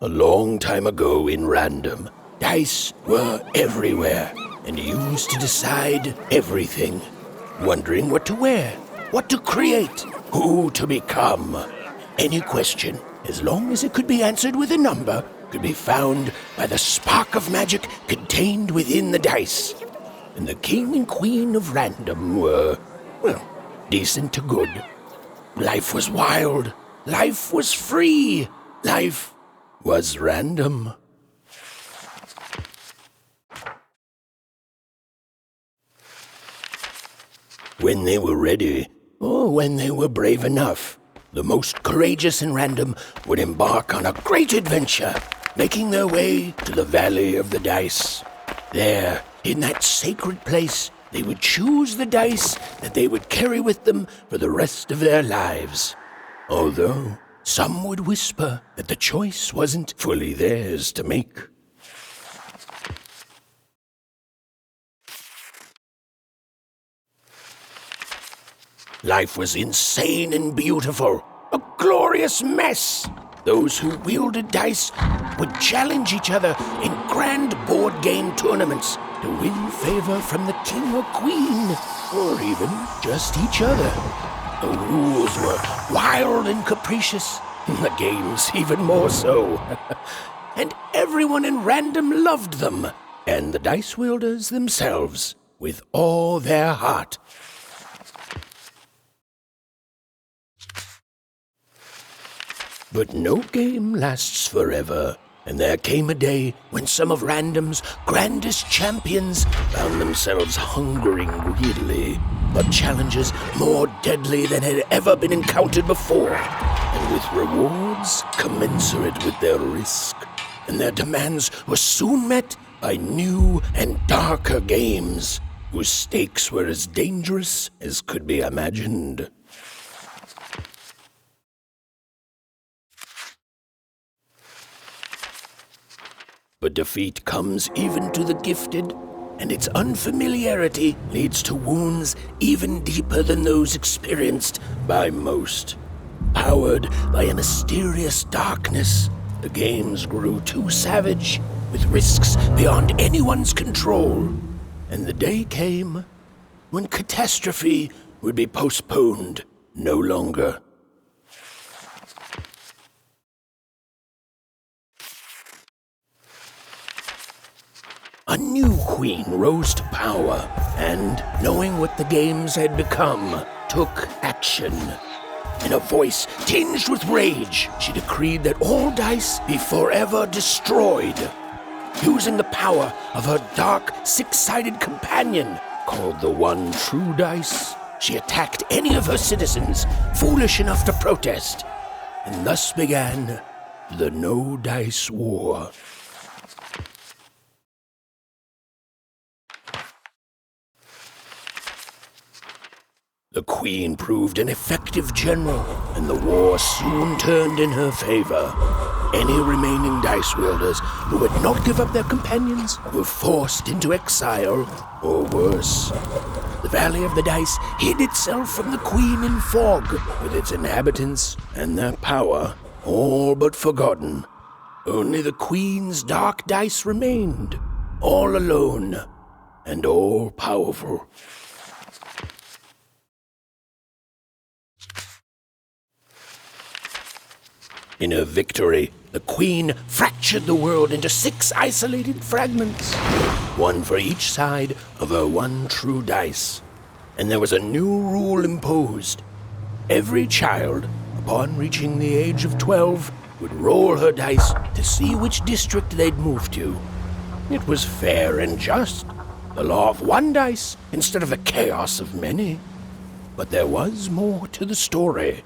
A long time ago in Random, dice were everywhere and used to decide everything. Wondering what to wear, what to create, who to become. Any question, as long as it could be answered with a number, could be found by the spark of magic contained within the dice. And the king and queen of Random were, well, decent to good. Life was wild. Life was free. Life was random. When they were ready, or when they were brave enough, the most courageous in Random would embark on a great adventure, making their way to the Valley of the Dice. There, in that sacred place, they would choose the dice that they would carry with them for the rest of their lives. Although some would whisper that the choice wasn't fully theirs to make. Life was insane and beautiful, a glorious mess. Those who wielded dice would challenge each other in grand board game tournaments to win favor from the king or queen, or even just each other. The rules were wild and capricious, the games even more so. And everyone in Random loved them, and the dice wielders themselves, with all their heart. But no game lasts forever, and there came a day when some of Random's grandest champions found themselves hungering greedily for challenges more deadly than had ever been encountered before, and with rewards commensurate with their risk. And their demands were soon met by new and darker games, whose stakes were as dangerous as could be imagined. But defeat comes even to the gifted, and its unfamiliarity leads to wounds even deeper than those experienced by most. Powered by a mysterious darkness, the games grew too savage, with risks beyond anyone's control. And the day came when catastrophe would be postponed no longer. A new queen rose to power, and, knowing what the games had become, took action. In a voice tinged with rage, she decreed that all dice be forever destroyed. Using the power of her dark, six-sided companion, called the One True Dice, she attacked any of her citizens foolish enough to protest, and thus began the No Dice War. The queen proved an effective general, and the war soon turned in her favor. Any remaining dice wielders who would not give up their companions were forced into exile, or worse. The Valley of the Dice hid itself from the queen in fog, with its inhabitants and their power all but forgotten. Only the queen's dark dice remained, all alone and all powerful. In her victory, the queen fractured the world into 6 isolated fragments, one for each side of her one true dice. And there was a new rule imposed. Every child, upon reaching the age of 12, would roll her dice to see which district they'd move to. It was fair and just, the law of one dice instead of the chaos of many. But there was more to the story,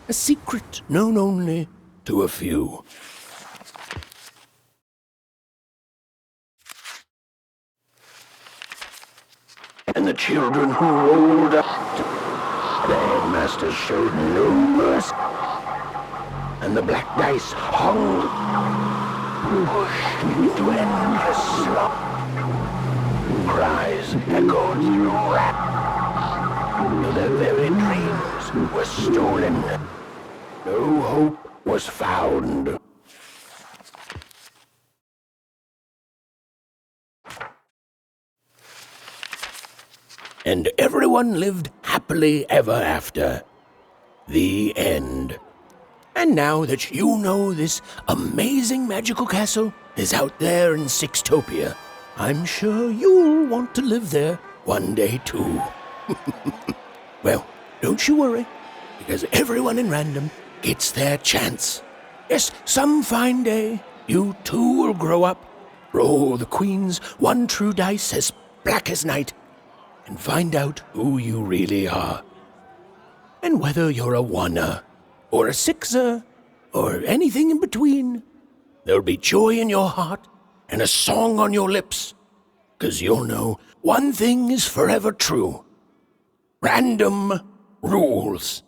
a secret known only to a few. And the children who rolled up, the headmaster showed no mercy, and the black dice hung, pushed into endless slump. Cries echoed through Random. Their very dreams were stolen. No hope was found. and everyone lived happily ever after. The end. And now that you know this amazing magical castle is out there in Sixtopia, I'm sure you'll want to live there one day too. Well, don't you worry, because everyone in Random gets their chance. Yes, some fine day, you too will grow up, roll the Queen's one true dice as black as night, and find out who you really are. And whether you're a oneer, or a sixer, or anything in between, there'll be joy in your heart and a song on your lips, 'cause you'll know one thing is forever true. Random rules.